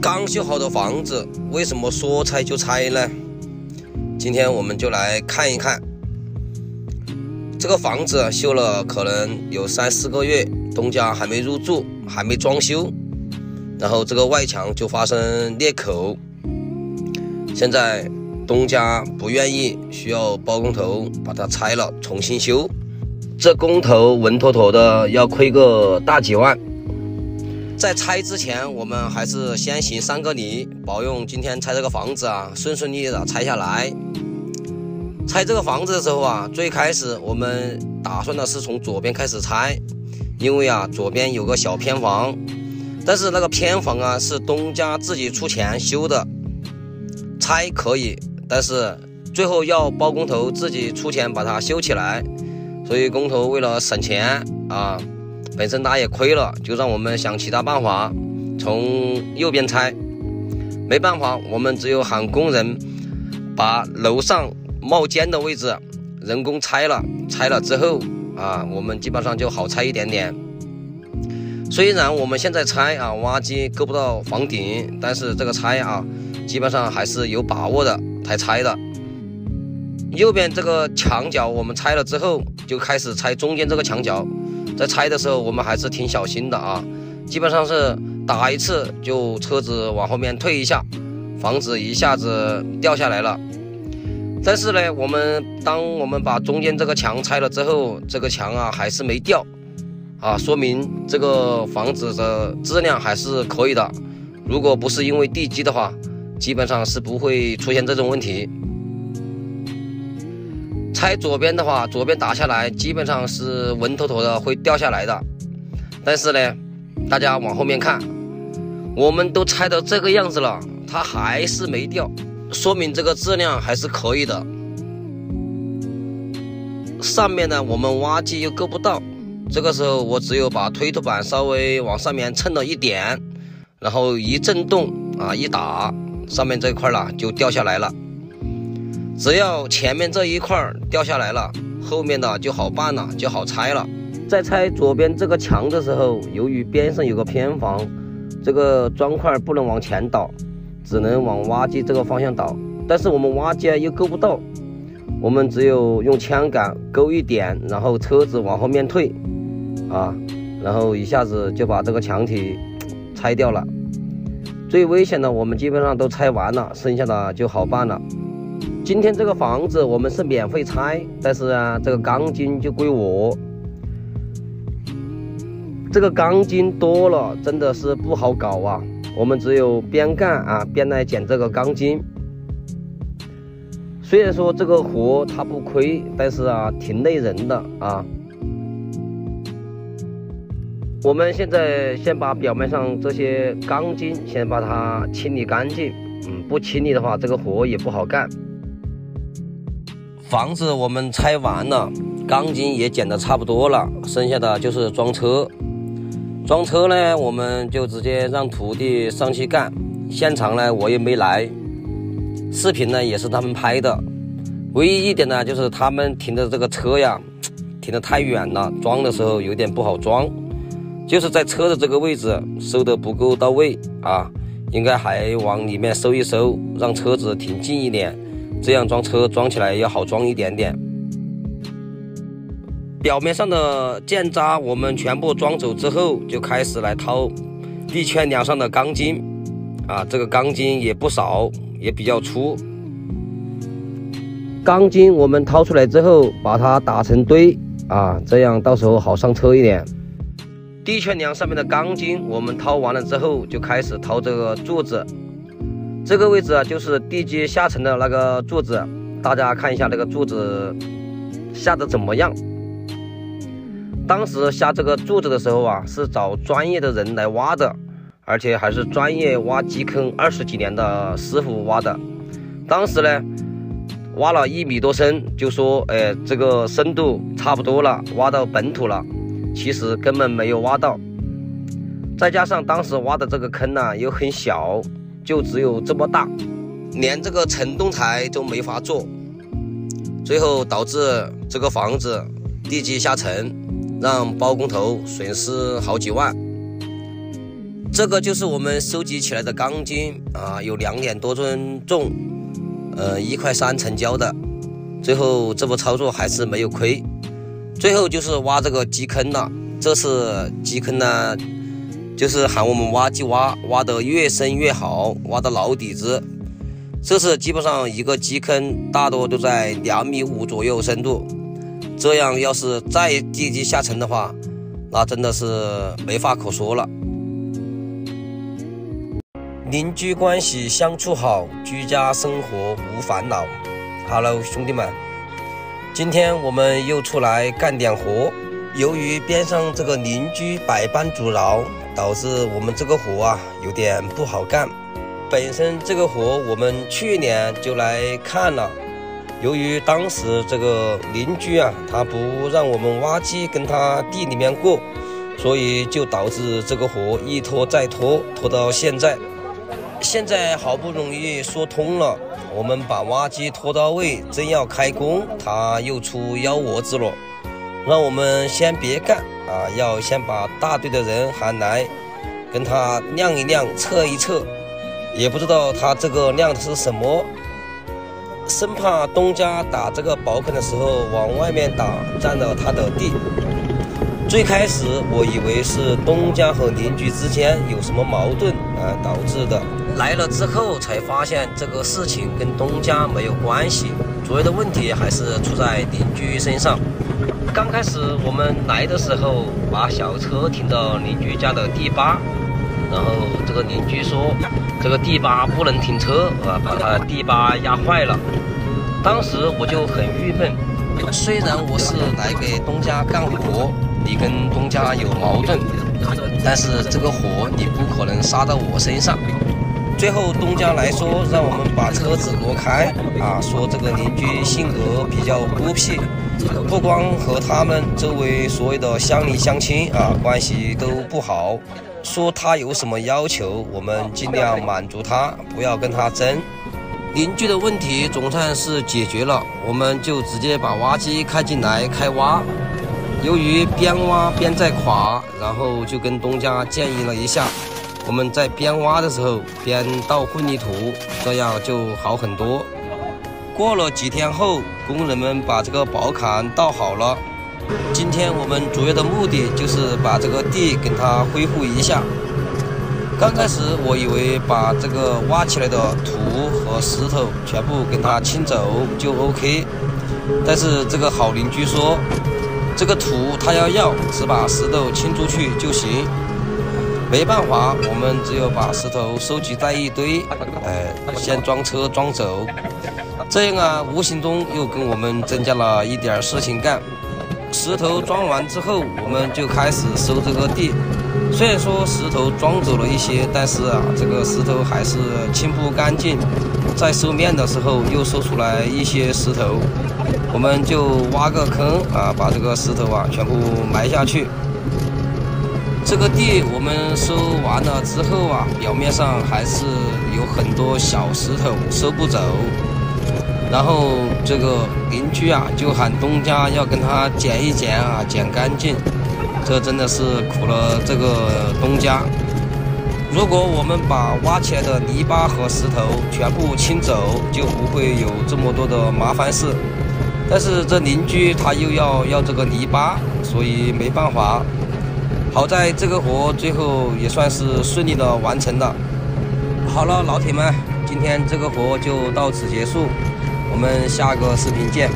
刚修好的房子为什么说拆就拆呢？今天我们就来看一看。这个房子修了可能有3、4个月，东家还没入住，还没装修，然后这个外墙就发生裂口。现在东家不愿意，需要包工头把它拆了重新修。这工头稳妥妥的要亏个大几万。在拆之前，我们还是先行3个礼，保佑今天拆这个房子顺顺利利的拆下来。拆这个房子的时候最开始我们打算的是从左边开始拆，因为左边有个小偏房，但是那个偏房是东家自己出钱修的，拆可以，但是最后要包工头自己出钱把它修起来，所以工头为了省钱本身他也亏了，就让我们想其他办法从右边拆。没办法，我们只有喊工人把楼上冒尖的位置人工拆了之后我们基本上就好拆一点点。虽然我们现在拆挖机够不到房顶，但是这个拆基本上还是有把握的才拆的。右边这个墙角我们拆了之后，就开始拆中间这个墙角。在拆的时候我们还是挺小心的基本上是打一次就车子往后面退一下，防止一下子掉下来了。但是呢，当我们把中间这个墙拆了之后，这个墙还是没掉说明这个房子的质量还是可以的。如果不是因为地基的话，基本上是不会出现这种问题。拆左边的话，左边打下来基本上是稳妥妥的会掉下来的。但是呢，大家往后面看，我们都拆到这个样子了，它还是没掉，说明这个质量还是可以的。上面呢我们挖机又够不到，这个时候我只有把推土板稍微往上面蹭了一点，然后一震动一打，上面这一块就掉下来了。只要前面这一块掉下来了，后面的就好办了，就好拆了。在拆左边这个墙的时候，由于边上有个偏房，这个砖块不能往前倒，只能往挖机这个方向倒，但是我们挖机又够不到，我们只有用枪杆勾一点，然后车子往后面退然后一下子就把这个墙体拆掉了。最危险的我们基本上都拆完了，剩下的就好办了。今天这个房子我们是免费拆，但是这个钢筋就归我。这个钢筋多了真的是不好搞我们只有边干边来捡这个钢筋。虽然说这个活它不亏，但是挺累人的我们现在先把表面上这些钢筋先把它清理干净，不清理的话这个活也不好干。房子我们拆完了，钢筋也捡得差不多了，剩下的就是装车。装车呢，我们就直接让徒弟上去干，现场呢我也没来，视频呢也是他们拍的。唯一一点呢，就是他们停的这个车停得太远了，装的时候有点不好装，就是在车的这个位置收得不够到位应该还往里面收一收，让车子停近一点，这样装车装起来要好装一点点。表面上的建渣我们全部装走之后，就开始来掏地圈梁上的钢筋这个钢筋也不少，也比较粗。钢筋我们掏出来之后，把它打成堆这样到时候好上车一点。地圈梁上面的钢筋我们掏完了之后，就开始掏这个柱子。这个位置就是地基下层的那个柱子，大家看一下那个柱子下的怎么样。当时下这个柱子的时候是找专业的人来挖的，而且还是专业挖基坑20几年的师傅挖的。当时呢挖了1米多深，就说这个深度差不多了，挖到本土了，其实根本没有挖到。再加上当时挖的这个坑又很小，就只有这么大，连这个承重台都没法做，最后导致这个房子地基下沉，让包工头损失好几万。这个就是我们收集起来的钢筋啊，有2点多吨重，1块3成交的。最后这波操作还是没有亏。最后就是挖这个基坑了，这次基坑呢，就是喊我们挖机挖得越深越好，挖到牢底子。这次基本上一个基坑大多都在2.5米左右深度，这样要是再地基下沉的话，那真的是没话可说了。邻居关系相处好，居家生活无烦恼。Hello， 兄弟们，今天我们又出来干点活。由于边上这个邻居百般阻挠，导致我们这个活啊有点不好干。本身这个活我们去年就来看了，由于当时这个邻居啊，他不让我们挖机跟他地里面过，所以就导致这个活一拖再拖，拖到现在。现在好不容易说通了，我们把挖机拖到位，真要开工，他又出幺蛾子了，让我们先别干啊，要先把大队的人喊来，跟他量一量，测一测，也不知道他这个量的是什么，生怕东家打这个宝坑的时候往外面打，占了他的地。最开始我以为是东家和邻居之间有什么矛盾导致的，来了之后才发现这个事情跟东家没有关系，主要的问题还是出在邻居身上。刚开始我们来的时候，把小车停到邻居家的地坝，然后这个邻居说这个地坝不能停车把他地坝压坏了。当时我就很郁闷，虽然我是来给东家干活，你跟东家有矛盾，但是这个活你不可能撒到我身上。最后东家来说让我们把车子挪开说这个邻居性格比较孤僻，不光和他们周围所有的乡里乡亲关系都不好，说他有什么要求我们尽量满足他，不要跟他争。邻居的问题总算是解决了，我们就直接把挖机开进来开挖。由于边挖边在垮，然后就跟东家建议了一下，我们在边挖的时候边倒混凝土，这样就好很多。过了几天后，工人们把这个宝坎倒好了。今天我们主要的目的就是把这个地跟它恢复一下。刚开始我以为把这个挖起来的土和石头全部跟它清走就 OK， 但是这个好邻居说这个土他要，只把石头清出去就行。没办法，我们只有把石头收集在一堆，先装车装走。这样无形中又跟我们增加了一点事情干。石头装完之后，我们就开始收这个地。虽然说石头装走了一些，但是这个石头还是清不干净。在收面的时候又收出来一些石头，我们就挖个坑把这个石头全部埋下去。这个地我们收完了之后表面上还是有很多小石头收不走，然后这个邻居就喊东家要跟他捡一捡捡干净，这真的是苦了这个东家。如果我们把挖起来的泥巴和石头全部清走，就不会有这么多的麻烦事。但是这邻居他又要这个泥巴，所以没办法。好在这个活最后也算是顺利的完成了。好了，老铁们，今天这个活就到此结束，我们下个视频见。